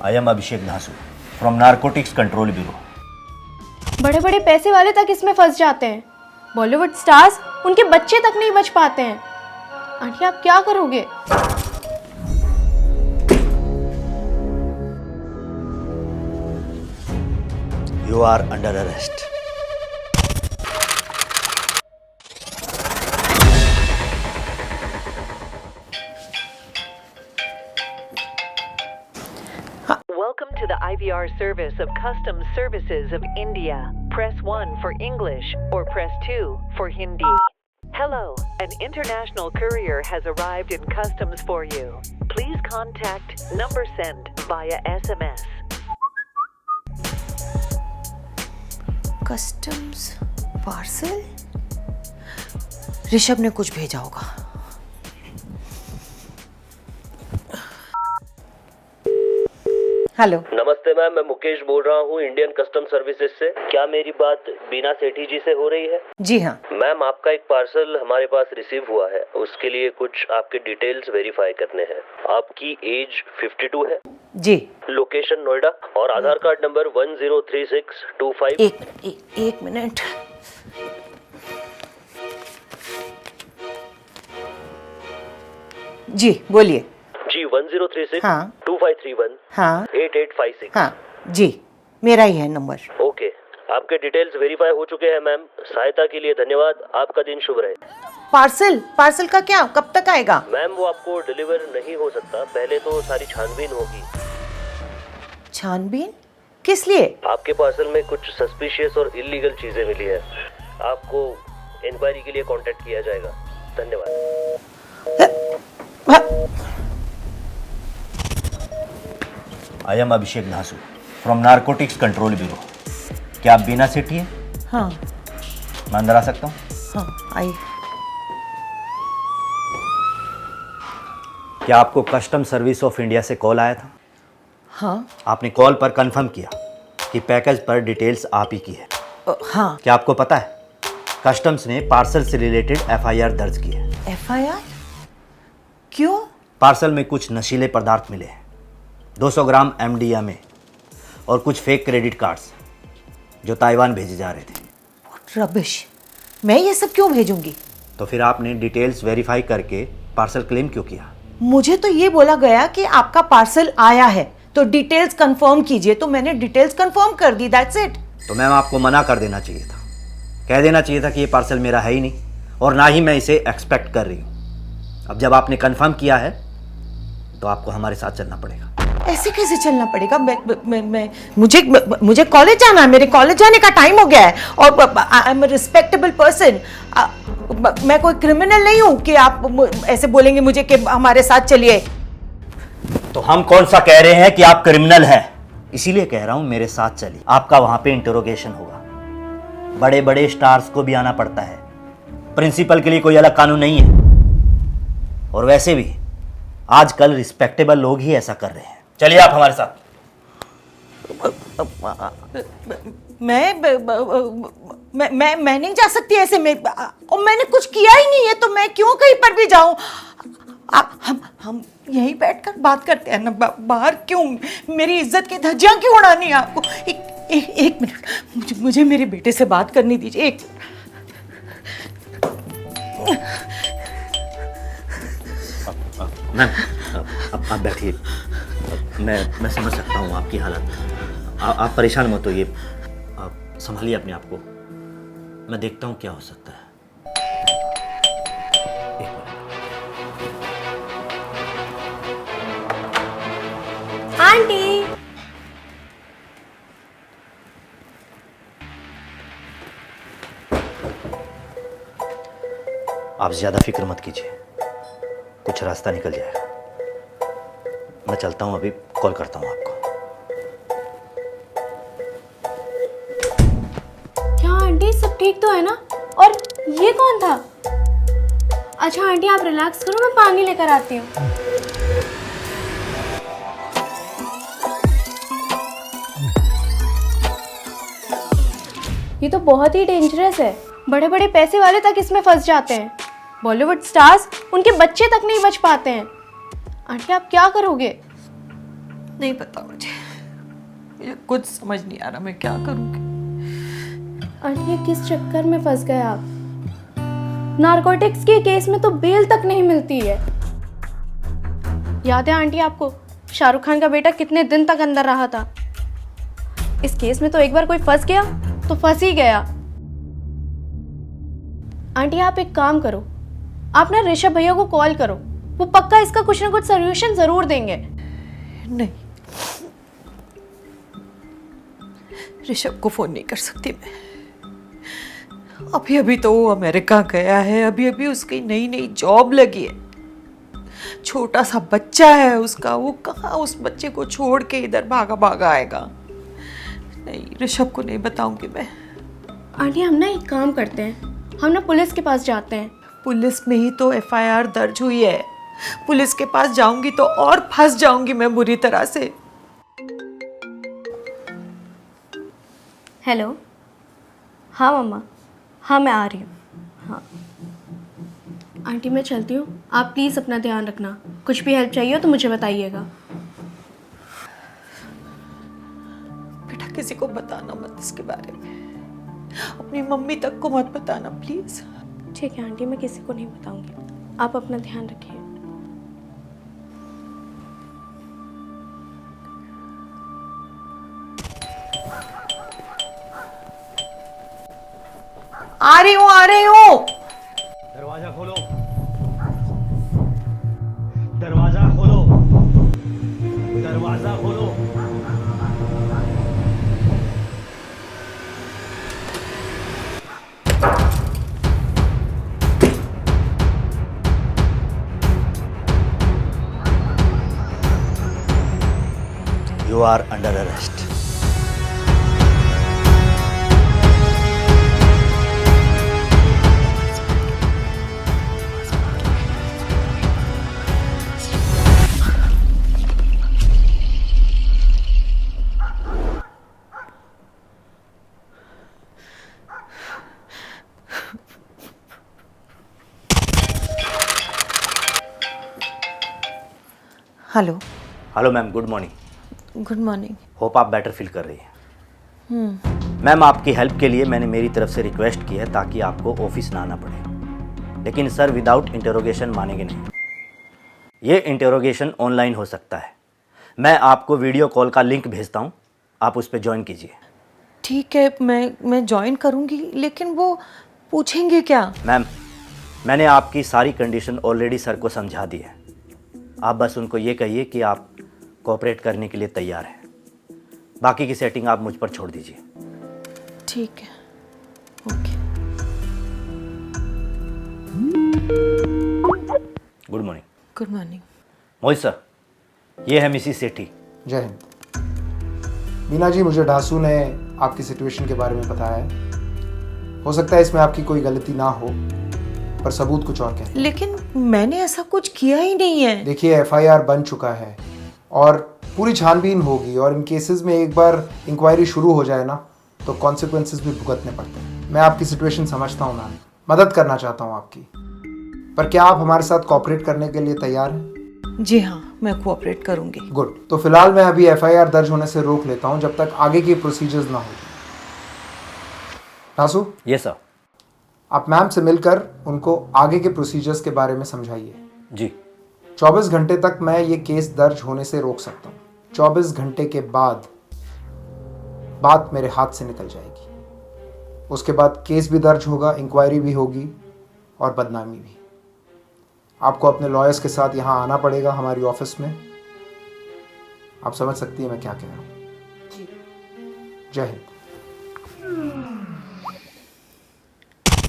I am Abhishek Dhasu from Narcotics Control Bureau. बड़े बड़े पैसे वाले तक इसमें फंस जाते हैं। बॉलीवुड स्टार्स, उनके बच्चे तक नहीं बच पाते हैं। आंटी आप क्या करोगे? You are under arrest. Welcome to the IVR service of Customs Services of India. Press 1 for English or press 2 for Hindi. Hello, an international courier has arrived in customs for you. Please contact number sent via SMS. Customs parcel? Rishabh ने कुछ भेजा होगा। Hello. नमस्ते ma'am, मैं मुकेश बोल रहा हूँ Indian custom services से। क्या मेरी बात बीना सेठी जी से हो रही है? जी हाँ। मैम, आपका एक पार्सल हमारे पास रिसीव हुआ है, उसके लिए कुछ आपके डिटेल्स वेरीफाई करने हैं। आपकी एज 52 है जी। लोकेशन नोएडा और आधार कार्ड नंबर 103625। एक मिनट। जी बोलिए। जी 1036 हाँ 2531 हाँ 8856। हाँ जी, मेरा ही है नंबर। ओके, आपके डिटेल्स वेरीफाई हो चुके हैं मैम। सहायता के लिए धन्यवाद। आपका दिन शुभ रहे। पार्सल का क्या, कब तक आएगा? मैम, वो आपको डिलीवर नहीं हो सकता, पहले तो सारी छानबीन होगी। छानबीन? किस लिए? आपके पार्सल में कुछ सस्पिशियस और इलीगल चीजें मिली है। आपको इंक्वायरी के लिए कांटेक्ट किया जाएगा। धन्यवाद। I am Abhishek Dhasu from Narcotics Control Bureau. क्या आप बीना सेठी हैं? हाँ मैं अंदर आ सकता हूँ? हाँ आइए। क्या आपको कस्टम सर्विस ऑफ इंडिया से कॉल आया था? हाँ आपने कॉल पर कंफर्म किया कि पैकेज पर डिटेल्स आप ही की है? हाँ। क्या आपको पता है कस्टम्स ने पार्सल से रिलेटेड एफआईआर दर्ज की है? एफआईआर? क्यों? पार्सल में कुछ नशीले पदार्थ मिले हैं, 200 ग्राम एमडीएमए और कुछ फेक क्रेडिट कार्ड्स जो ताइवान भेजे जा रहे थे। रबिश, मैं ये सब क्यों भेजूंगी? तो फिर आपने डिटेल्स वेरीफाई करके पार्सल क्लेम क्यों किया? मुझे तो ये बोला गया कि आपका पार्सल आया है तो डिटेल्स कंफर्म कीजिए, तो मैंने डिटेल्स कंफर्म कर दी, दैट्स इट। तो मैम आपको मना कर देना चाहिए था, कह देना चाहिए था कि ये पार्सल मेरा है ही नहीं और ना ही मैं इसे एक्सपेक्ट कर रही हूँ। अब जब आपने कंफर्म किया है तो आपको हमारे साथ चलना पड़ेगा। ऐसे कैसे चलना पड़ेगा? मुझे कॉलेज जाना है, मेरे कॉलेज जाने का टाइम हो गया है और I am a respectable person. मैं कोई क्रिमिनल नहीं हूँ कि आप ऐसे बोलेंगे मुझे कि हमारे साथ चलिए। तो हम कौन सा कह रहे हैं कि आप क्रिमिनल हैं? इसीलिए कह रहा हूं मेरे साथ चलिए। आपका वहां पे इंटरोगेशन होगा। बड़े बड़े स्टार्स को भी आना पड़ता है, प्रिंसिपल के लिए कोई अलग कानून नहीं है। और वैसे भी आजकल रिस्पेक्टेबल लोग ही ऐसा कर रहे हैं। चलिए आप हमारे साथ। मैं नहीं जा सकती ऐसे में, और मैंने कुछ किया ही नहीं है तो मैं क्यों कहीं पर भी जाऊं? हम यहीं बैठकर बात करते हैं ना, बाहर क्यों? मेरी इज्जत की धज्जियां क्यों उड़ानी है आपको? एक मिनट, मुझे मेरे बेटे से बात करने दीजिए। एक मैम आप बैठिए। मैं समझ सकता हूँ आपकी हालत। आप परेशान मत होइए, आप संभालिए अपने आप को। मैं देखता हूँ क्या हो सकता है। एक मिनट। आंटी आप ज्यादा फिक्र मत कीजिए, कुछ रास्ता निकल जाएगा। मैं चलता हूँ, अभी कॉल करता हूँ आपको। क्या आंटी सब ठीक तो है ना? और ये कौन था? अच्छा आंटी आप रिलैक्स करो, मैं पानी लेकर आती हूँ। ये तो बहुत ही डेंजरस है। बड़े बड़े पैसे वाले तक इसमें फंस जाते हैं। बॉलीवुड स्टार्स, उनके बच्चे तक नहीं बच पाते हैं। आंटी आप क्या करोगे? नहीं पता मुझे कुछ समझ नहीं आ रहा मैं क्या करूँगी। आंटी ये किस चक्कर में फंस गए आप? नारकोटिक्स के केस में तो बेल तक नहीं मिलती है। याद है आंटी आपको शाहरुख खान का बेटा कितने दिन तक अंदर रहा था? इस केस में तो एक बार कोई फंस गया तो फंस ही गया। आंटी आप एक काम करो, आप ना ऋषभ भैया को कॉल करो, वो पक्का इसका कुछ ना कुछ सॉल्यूशन जरूर देंगे। नहीं, ऋषभ को फोन नहीं कर सकती मैं। अभी अभी तो वो अमेरिका गया है, अभी अभी उसकी नई नई जॉब लगी है, छोटा सा बच्चा है उसका, वो कहाँ उस बच्चे को छोड़ के इधर भागा भागा आएगा। नहीं, ऋषभ को नहीं बताऊंगी मैं। आंटी हम ना एक काम करते हैं, हम ना पुलिस के पास जाते हैं। पुलिस में ही तो एफआईआर दर्ज हुई है, पुलिस के पास जाऊंगी तो और फंस जाऊंगी मैं बुरी तरह से। हेलो, हाँ मम्मा, हाँ मैं आ रही हूँ। हाँ आंटी मैं चलती हूँ, आप प्लीज़ अपना ध्यान रखना, कुछ भी हेल्प चाहिए हो तो मुझे बताइएगा। बेटा किसी को बताना मत इसके बारे में, अपनी मम्मी तक को मत बताना प्लीज। ठीक है आंटी, मैं किसी को नहीं बताऊंगी, आप अपना ध्यान रखिए। आ रही हूँ, आ रही हूँ। दरवाजा खोलो, दरवाजा खोलो, दरवाजा खोलो। You are under arrest. Hello. Hello ma'am, good morning. Good morning. Hope आप बेटर फील कर रही हैं। मैम आपकी हेल्प के लिए मैंने मेरी तरफ से रिक्वेस्ट की है ताकि आपको ऑफिस ना आना पड़े, लेकिन सर विदाउट इंटरोगेशन मानेंगे नहीं। ये इंटरोगेशन ऑनलाइन हो सकता है। मैं आपको वीडियो कॉल का लिंक भेजता हूँ, आप उस पर ज्वाइन कीजिए। ठीक है, मैं ज्वाइन करूँगी, लेकिन वो पूछेंगे क्या? मैम मैंने आपकी सारी कंडीशन ऑलरेडी सर को समझा दी है, आप बस उनको ये कहिए कि आप कोऑपरेट करने के लिए तैयार हैं। बाकी की सेटिंग आप मुझ पर छोड़ दीजिए। ठीक है, okay. Good morning. Good morning. Mohit sir, ये है मिसिस सेठी। जय हिंद। मीना जी, मुझे डासू ने आपकी सिचुएशन के बारे में बताया है। हो सकता है इसमें आपकी कोई गलती ना हो, पर सबूत कुछ और कहते हैं। लेकिन मैंने ऐसा कुछ किया ही नहीं है। देखिए, एफआईआर बन चुका है और पूरी छानबीन होगी, और इन केसेस में एक बार इंक्वायरी शुरू हो जाए ना तो कॉन्सिक्वेंसेस भी भुगतने पड़ते हैं। मैं आपकी सिचुएशन समझता हूँ मैम, मदद करना चाहता हूँ आपकी, पर क्या आप हमारे साथ कोऑपरेट करने के लिए तैयार हैं? जी हाँ, मैं कोऑपरेट करूँगी। गुड। तो फिलहाल मैं अभी एफआईआर दर्ज होने से रोक लेता हूँ जब तक आगे की प्रोसीजर्स ना हो जाए। डासू, ये सर। आप मैम से मिलकर उनको आगे के प्रोसीजर्स के बारे में समझाइए। जी। 24 घंटे तक मैं ये केस दर्ज होने से रोक सकता हूँ। 24 घंटे के बाद बात मेरे हाथ से निकल जाएगी। उसके बाद केस भी दर्ज होगा, इंक्वायरी भी होगी और बदनामी भी। आपको अपने लॉयर्स के साथ यहाँ आना पड़ेगा हमारी ऑफिस में। आप समझ सकती हैं मैं क्या कह रहा हूँ। जय हिंद।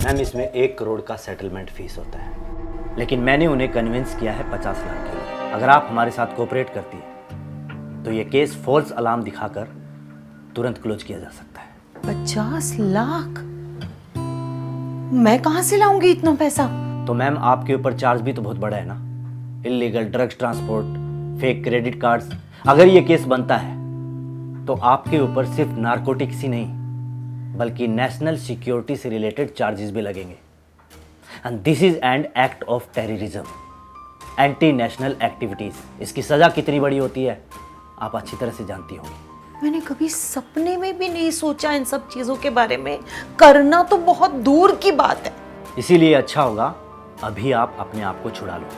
मैम इसमें 1 करोड़ का सेटलमेंट फीस होता है, लेकिन मैंने उन्हें कन्विंस किया है 50 लाख के लिए। अगर आप हमारे साथ कोऑपरेट करती है तो ये केस फॉल्स अलार्म दिखाकर तुरंत क्लोज किया जा सकता है। 50 लाख? मैं कहाँ से लाऊंगी इतना पैसा? तो मैम आपके ऊपर चार्ज भी तो बहुत बड़ा है ना, illegal drugs transport, fake credit cards. अगर ये केस बनता है तो आपके ऊपर सिर्फ नारकोटिक्स ही नहीं बल्कि नेशनल सिक्योरिटी से रिलेटेड चार्जेस भी लगेंगे। And this is an act of terrorism, anti national activities. इसकी सजा कितनी बड़ी होती है आप अच्छी तरह से जानती होंगी। मैंने कभी सपने में भी नहीं सोचा इन सब चीजों के बारे में, करना तो बहुत दूर की बात है। इसीलिए अच्छा होगा अभी आप अपने आप को छुड़ा लो,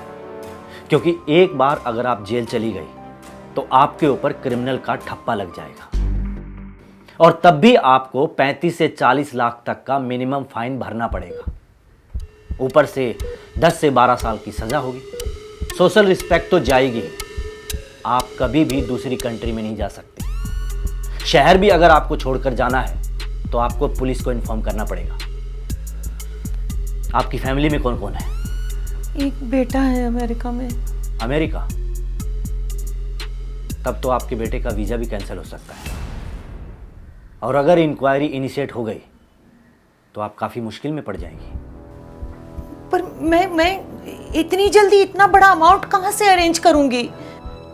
क्योंकि एक बार अगर आप जेल चली गई तो आपके ऊपर क्रिमिनल का ठप्पा लग जाएगा, और तब भी आपको 35 से 40 लाख तक का मिनिमम फाइन भरना पड़ेगा। ऊपर से 10 से 12 साल की सजा होगी। सोशल रिस्पेक्ट तो जाएगी। आप कभी भी दूसरी कंट्री में नहीं जा सकते। शहर भी अगर आपको छोड़कर जाना है तो आपको पुलिस को इन्फॉर्म करना पड़ेगा। आपकी फैमिली में कौन कौन है? एक बेटा है अमेरिका में। अमेरिका? तब तो आपके बेटे का वीजा भी कैंसिल हो सकता है, और अगर इंक्वायरी इनिशिएट हो गई तो आप काफी मुश्किल में पड़ जाएंगी। पर मैं इतनी जल्दी इतना बड़ा अमाउंट कहाँ से अरेंज करूंगी?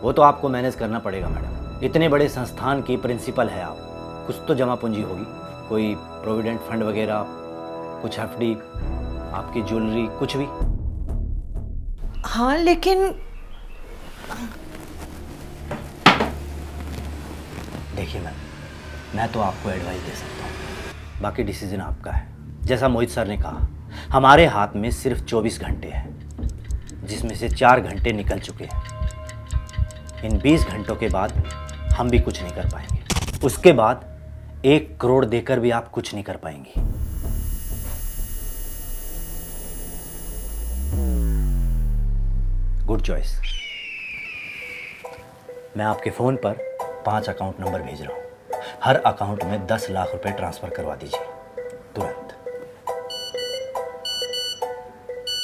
वो तो आपको मैनेज करना पड़ेगा मैडम। इतने बड़े संस्थान की प्रिंसिपल है आप, कुछ तो जमा पूंजी होगी, कोई प्रोविडेंट फंड वगैरह, कुछ एफडी, आपकी ज्वेलरी, कुछ भी। हाँ लेकिन देखिए मैम, मैं तो आपको एडवाइस दे सकता हूँ, बाकी डिसीजन आपका है। जैसा मोहित सर ने कहा, हमारे हाथ में सिर्फ 24 घंटे हैं, जिसमें से 4 घंटे निकल चुके हैं। इन 20 घंटों के बाद हम भी कुछ नहीं कर पाएंगे। उसके बाद 1 करोड़ देकर भी आप कुछ नहीं कर पाएंगी। Good choice. मैं आपके फ़ोन पर 5 अकाउंट नंबर भेज रहा हूँ। हर अकाउंट में 10 लाख रुपए ट्रांसफ़र करवा दीजिए तुरंत।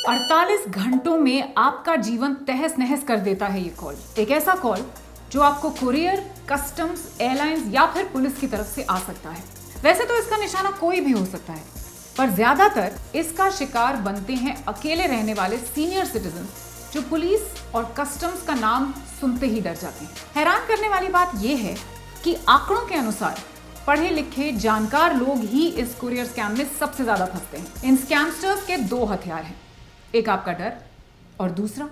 48 घंटों में आपका जीवन तहस नहस कर देता है ये कॉल। एक ऐसा कॉल जो आपको कुरियर, कस्टम्स, एयरलाइंस या फिर पुलिस की तरफ से आ सकता है। वैसे तो इसका निशाना कोई भी हो सकता है, पर ज्यादातर इसका शिकार बनते हैं अकेले रहने वाले सीनियर सिटीजन, जो पुलिस और कस्टम्स का नाम सुनते ही डर जाते हैं। हैरान करने वाली बात यह है कि आंकड़ों के अनुसार पढ़े लिखे जानकार लोग ही इस कुरियर स्कैम में सबसे ज्यादा फंसते हैं। इन स्कैमस्टर्स के 2 हथियार हैं, एक आपका डर और दूसरा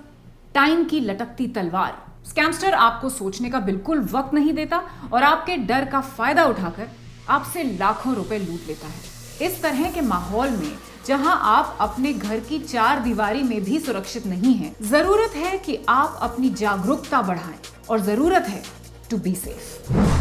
टाइम की लटकती तलवार। स्कैमस्टर आपको सोचने का बिल्कुल वक्त नहीं देता और आपके डर का फायदा उठाकर आपसे लाखों रुपए लूट लेता है। इस तरह के माहौल में जहां आप अपने घर की 4 दीवारी में भी सुरक्षित नहीं हैं, जरूरत है कि आप अपनी जागरूकता बढ़ाएं और जरूरत है टू बी सेफ।